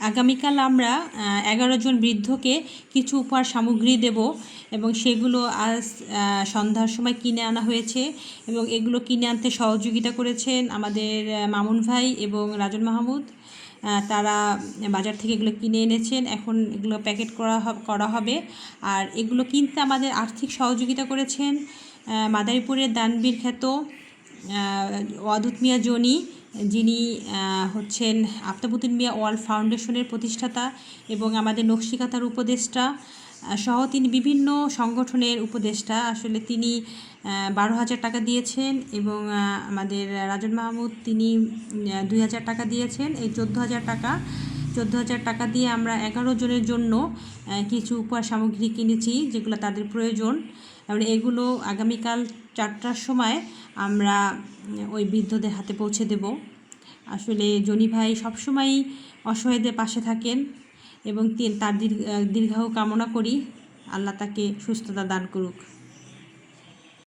আগামীকাল আমরা 11 জন বৃদ্ধকে কিছু উপহার সামগ্রী দেব এবং সেগুলো আজ সন্ধ্যার সময় কিনে আনা হয়েছে এবং এগুলো কিনে আনতে সহযোগিতা করেছেন আমাদের মামুন ভাই এবং রাজন মাহমুদ। তারা বাজার থেকে এগুলো কিনে এনেছেন, এখন এগুলো প্যাকেট করা হবে। আর এগুলো কিনতে আমাদের আর্থিক সহযোগিতা করেছেন মাদারীপুরের দানবীর খ্যাত ওয়াদুদ মিয়া জনি, যিনি হচ্ছেন আফতাবুদ্দিন মিয়া ওয়ার্ল্ড ফাউন্ডেশনের প্রতিষ্ঠাতা এবং আমাদের নকশিকাঁথার উপদেষ্টা সহ তিনি বিভিন্ন সংগঠনের উপদেষ্টা। আসলে তিনি 12,000 টাকা দিয়েছেন এবং আমাদের রাজন মাহমুদ তিনি 2,000 টাকা দিয়েছেন। এই 14,000 টাকা দিয়ে আমরা 11 জনের জন্য কিছু উপহার সামগ্রী কিনেছি যেগুলো তাদের প্রয়োজন। এবং এগুলো আগামীকাল 4টার সময় আমরা ওই বৃদ্ধদের হাতে পৌঁছে দেব। আসলে জনি ভাই সবসময়ই অসহায়দের পাশে থাকেন এবং তার দীর্ঘায়ু কামনা করি, আল্লাহ তাকে সুস্থতা দান করুক।